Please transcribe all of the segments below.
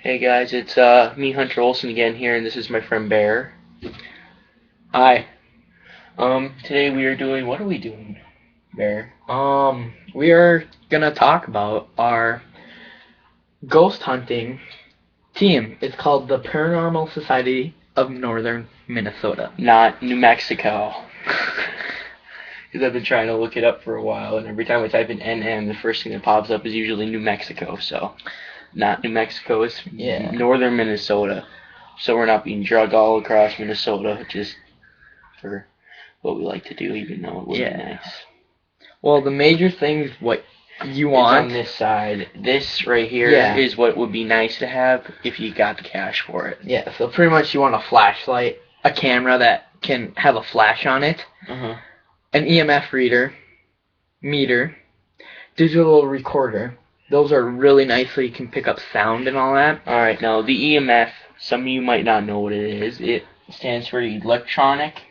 Hey guys, it's me Hunter Olson again here, and this is my friend Bear. Hi. Today we are doing, what are we doing, Bear? We are gonna talk about our ghost hunting team. It's called the Paranormal Society of Northern Minnesota. Not New Mexico. Because I've been trying to look it up for a while, and every time I type in NM, the first thing that pops up is usually New Mexico, so not New Mexico, it's Northern Minnesota. So we're not being drugged all across Minnesota, just for what we like to do, even though it would be nice. Well, the major things what you want is on this side. This right here is what would be nice to have if you got the cash for it. Yeah, so pretty much you want a flashlight, a camera that can have a flash on it, an EMF reader, meter, digital recorder. Those are really nice so you can pick up sound and all that. Alright, now the EMF, some of you might not know what it is. It stands for electronic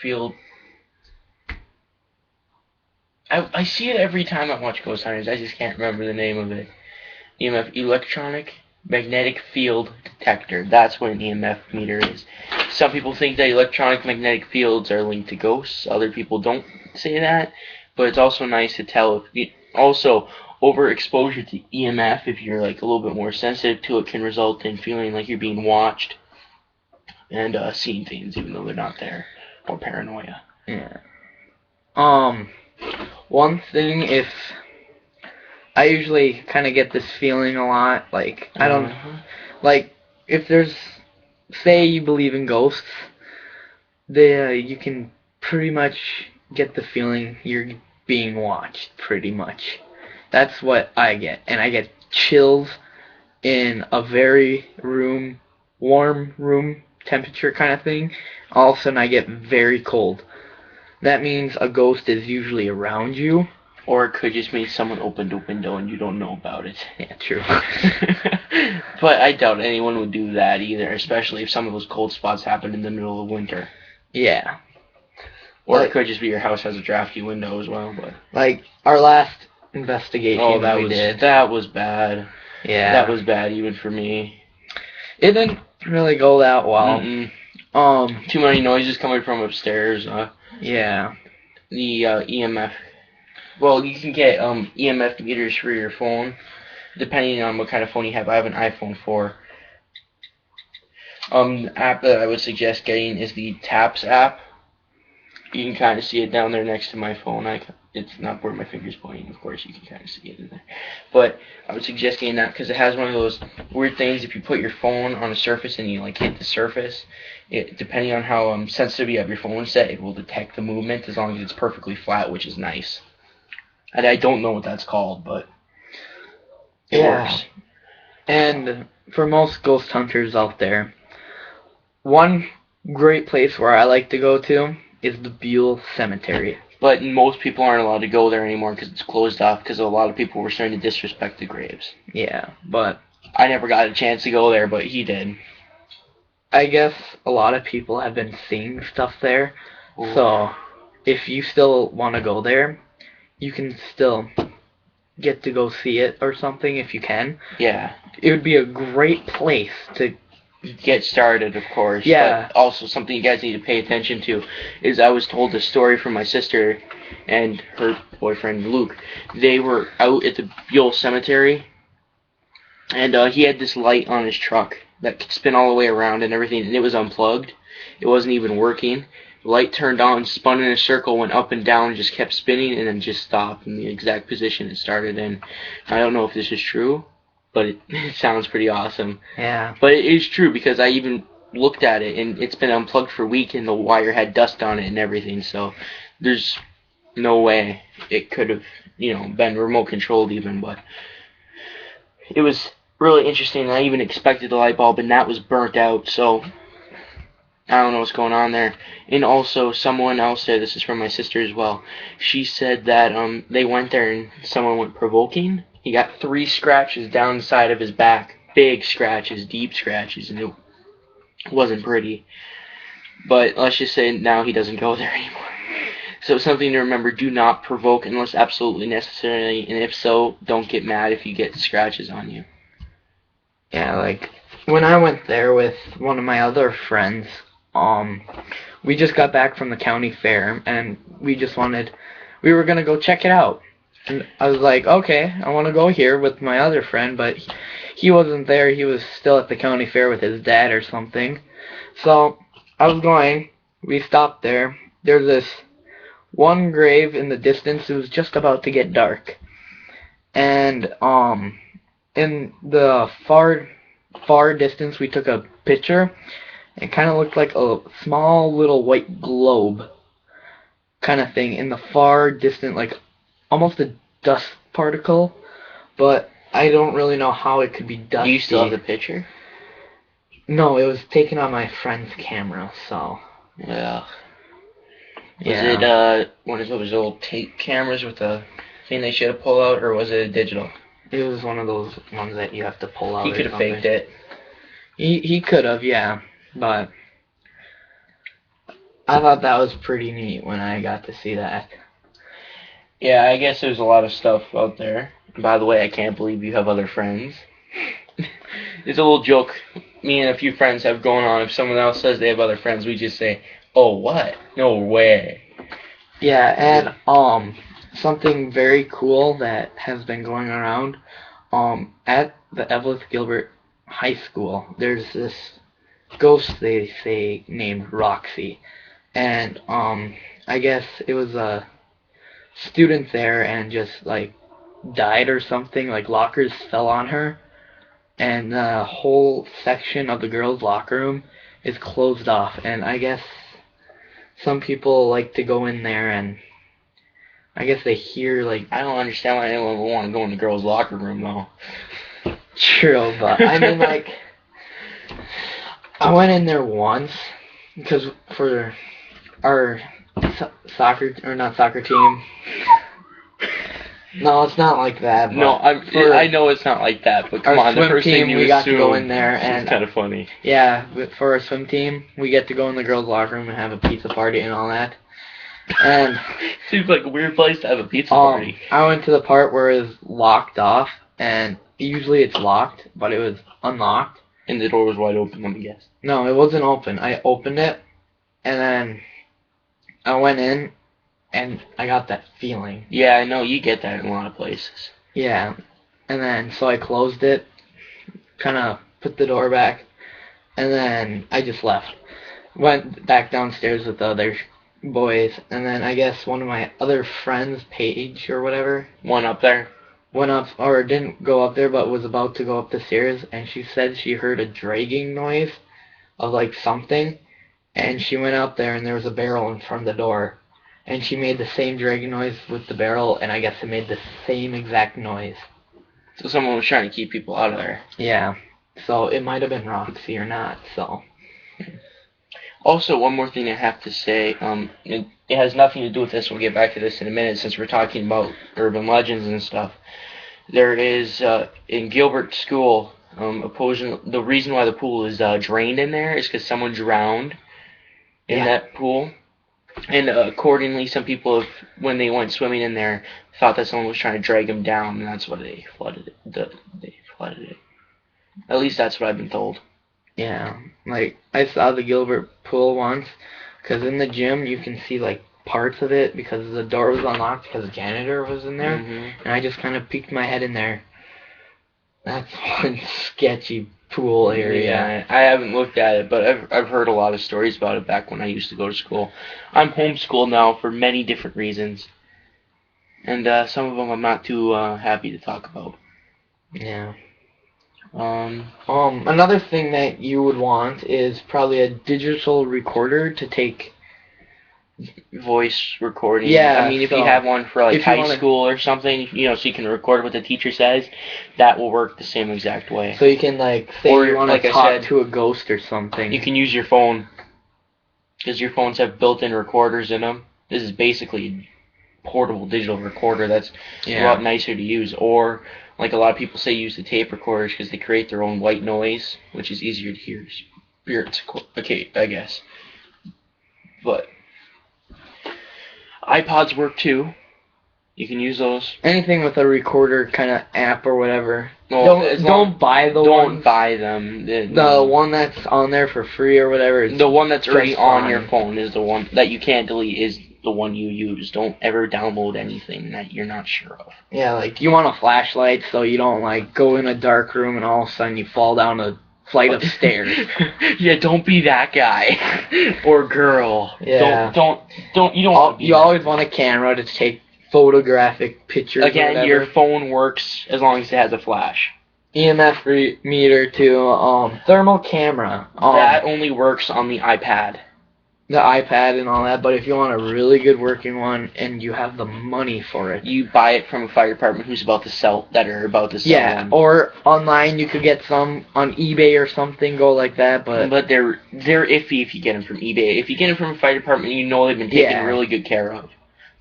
field. I see it every time I watch Ghost Hunters. I just can't remember the name of it. EMF, electronic magnetic field detector. That's what an EMF meter is. Some people think that electronic magnetic fields are linked to ghosts. Other people don't say that. But it's also nice to tell. Also, overexposure to EMF, if you're like a little bit more sensitive to it, can result in feeling like you're being watched and seeing things even though they're not there, or paranoia. Yeah. One thing, if I usually kind of get this feeling a lot, like I don't like if there's, say you believe in ghosts, you can pretty much get the feeling you're being watched. Pretty much, that's what I get, and I get chills in a very warm room temperature kind of thing. All of a sudden, I get very cold. That means a ghost is usually around you. Or it could just mean someone opened a window and you don't know about it. Yeah, true. But I doubt anyone would do that either, especially if some of those cold spots happen in the middle of winter. Yeah. Or it could just be your house has a drafty window as well. But like our last investigation that was bad. Yeah. That was bad even for me. It didn't really go that well. Too many noises coming from upstairs. Yeah. The EMF. Well, you can get EMF meters for your phone, depending on what kind of phone you have. I have an iPhone 4. The app that I would suggest getting is the Taps app. You can kind of see it down there next to my phone. It's not where my finger's pointing, of course. You can kind of see it in there. But I would suggest getting that because it has one of those weird things. If you put your phone on a surface and you like hit the surface, depending on how sensitive you have your phone set, it will detect the movement as long as it's perfectly flat, which is nice. And I don't know what that's called, but it works. And for most ghost hunters out there, one great place where I like to go to is the Buell Cemetery. But most people aren't allowed to go there anymore because it's closed off because a lot of people were starting to disrespect the graves. Yeah, but I never got a chance to go there, but he did. I guess a lot of people have been seeing stuff there. Ooh. So if you still want to go there, you can still get to go see it or something if you can. Yeah. It would be a great place to get started, of course. Yeah. But also something you guys need to pay attention to is I was told a story from my sister and her boyfriend Luke. They were out at the Buell Cemetery, and he had this light on his truck that could spin all the way around and everything, and it was unplugged. It wasn't even working. The light turned on, spun in a circle, went up and down, just kept spinning, and then just stopped in the exact position it started in. I don't know if this is true, but it sounds pretty awesome. Yeah. But it is true because I even looked at it, and it's been unplugged for a week, and the wire had dust on it and everything, so there's no way it could have, been remote controlled even, but it was really interesting. I even expected the light bulb, and that was burnt out, so I don't know what's going on there. And also, someone else there, this is from my sister as well, she said that they went there and someone went provoking. He got 3 scratches down the side of his back. Big scratches, deep scratches, and it wasn't pretty. But let's just say now he doesn't go there anymore. So something to remember: do not provoke unless absolutely necessary, and if so, don't get mad if you get scratches on you. Yeah, like when I went there with one of my other friends, we just got back from the county fair and we were gonna go check it out. And I was like, okay, I want to go here with my other friend, but he wasn't there. He was still at the county fair with his dad or something. So I was going. We stopped there. There's this one grave in the distance. It was just about to get dark, and in the far distance, we took a picture. It kind of looked like a small little white globe kind of thing in the far distant, like almost a dust particle, but I don't really know how it could be dusty. Do you still have the picture? No, it was taken on my friend's camera, so. Yeah. Was Yeah. it one of those old tape cameras with a thing they should have pulled out, or was it digital? It was one of those ones that you have to pull out. He could have faked it. He could have, yeah, but I thought that was pretty neat when I got to see that. Yeah, I guess there's a lot of stuff out there. By the way, I can't believe you have other friends. It's a little joke me and a few friends have going on. If someone else says they have other friends, we just say, "Oh, what? No way." Yeah, and something very cool that has been going around at the Evelyn Gilbert High School. There's this ghost they say named Roxy, and I guess it was a student there and just like died or something. Like lockers fell on her, and the whole section of the girls' locker room is closed off. And I guess some people like to go in there, and I guess they hear like. I don't understand why anyone would want to go in the girls' locker room though. True, but I mean like. I went in there once because for our soccer or not soccer team. No, it's not like that. No, I know it's not like that, but come on, the first thing you we got assume to go in there, and it's kind of funny. Yeah, for our swim team, we get to go in the girls' locker room and have a pizza party and all that. And seems like a weird place to have a pizza party. I went to the part where it was locked off, and usually it's locked, but it was unlocked. And the door was wide open, let me guess. No, it wasn't open. I opened it, and then I went in, and I got that feeling. Yeah, I know, you get that in a lot of places. Yeah, and then so I closed it, kind of put the door back, and then I just left. Went back downstairs with the other boys, and then I guess one of my other friends, Paige or whatever, went up there, or didn't go up there, but was about to go up the stairs, and she said she heard a dragging noise of like something, and she went up there, and there was a barrel in front of the door, and she made the same dragging noise with the barrel, and I guess it made the same exact noise. So someone was trying to keep people out of there. Yeah, so it might have been Roxy or not, so. Also, one more thing I have to say, it has nothing to do with this, we'll get back to this in a minute, since we're talking about urban legends and stuff. There is, in Gilbert School, the reason why the pool is drained in there is because someone drowned in that pool. And accordingly, some people, when they went swimming in there, thought that someone was trying to drag them down, and that's why they flooded it. At least that's what I've been told. Yeah, like I saw the Gilbert pool once, because in the gym you can see like parts of it because the door was unlocked because the janitor was in there, and I just kind of peeked my head in there. That's one sketchy pool area. Yeah, I haven't looked at it, but I've heard a lot of stories about it back when I used to go to school. I'm homeschooled now for many different reasons, and some of them I'm not too happy to talk about. Yeah. Another thing that you would want is probably a digital recorder to take voice recording. Yeah, I mean, if you have one for like high school or something, so you can record what the teacher says, that will work the same exact way. So you can say you want to talk to a ghost or something. You can use your phone, because your phones have built-in recorders in them. This is basically a portable digital recorder that's a lot nicer to use. Or, like a lot of people say, use the tape recorders because they create their own white noise, which is easier to hear. Okay, I guess. But iPods work too. You can use those. Anything with a recorder kind of app or whatever. Well, Don't buy the Don't ones. buy them. The one that's on there for free or whatever. The one that's already on your fine. phone is the one that you can't delete. Is the one you use. Don't ever download anything that you're not sure of. Yeah, like you want a flashlight so you don't like go in a dark room and all of a sudden you fall down a flight of stairs. Yeah, don't be that guy or girl. Yeah. Don't. You don't want to be. You always want a camera to take photographic pictures. Again, your phone works as long as it has a flash. EMF meter too. Thermal camera. That only works on the iPad. The iPad and all that, but if you want a really good working one and you have the money for it, you buy it from a fire department who's about to sell Yeah, one. or online you could get some on eBay or something, go like that, but they're iffy if you get them from eBay. If you get them from a fire department, you know they've been taken really good care of,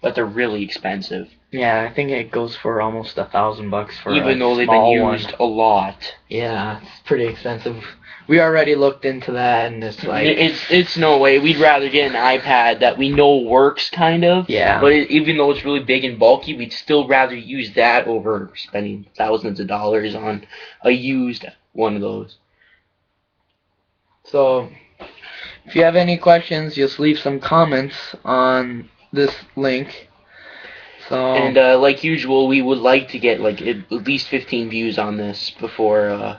but they're really expensive. Yeah, I think it goes for almost $1,000 for even though they've been used a lot. Yeah, it's pretty expensive. We already looked into that, and it's like it's no way. We'd rather get an iPad that we know works, kind of. Yeah. But even though it's really big and bulky, we'd still rather use that over spending thousands of dollars on a used one of those. So, if you have any questions, just leave some comments on this link. So. And like usual, we would like to get like at least 15 views on this before.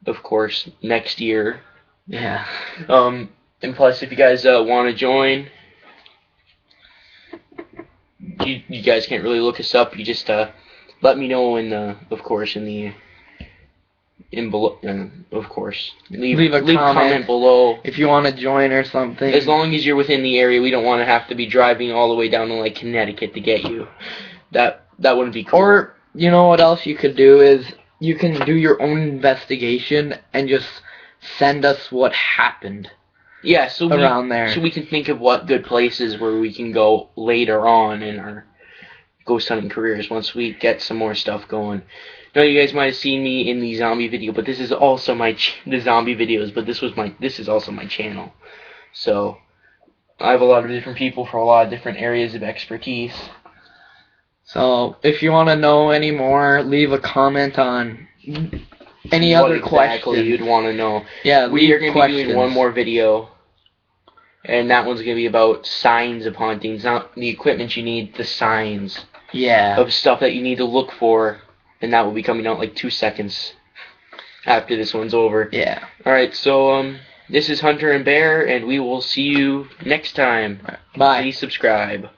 Of course, next year. Yeah. And plus, if you guys want to join, you guys can't really look us up. You just let me know in the, of course, leave a comment below if you want to join or something. As long as you're within the area, we don't want to have to be driving all the way down to like Connecticut to get you. That wouldn't be cool. Or you know what else you could do is you can do your own investigation and just send us what happened. Yeah, so around there. So we can think of what good places where we can go later on in our ghost hunting careers once we get some more stuff going. Now you guys might have seen me in the zombie video, but this is also the zombie videos, but this is also my channel. So I have a lot of different people for a lot of different areas of expertise. So, if you want to know any more, leave a comment on any other question you'd want to know. Yeah, we are going to be doing one more video, and that one's going to be about signs of hauntings, not the equipment you need, the signs. Yeah. Of stuff that you need to look for, and that will be coming out like 2 seconds after this one's over. Yeah. Alright, so, this is Hunter and Bear, and we will see you next time. Bye. Please subscribe.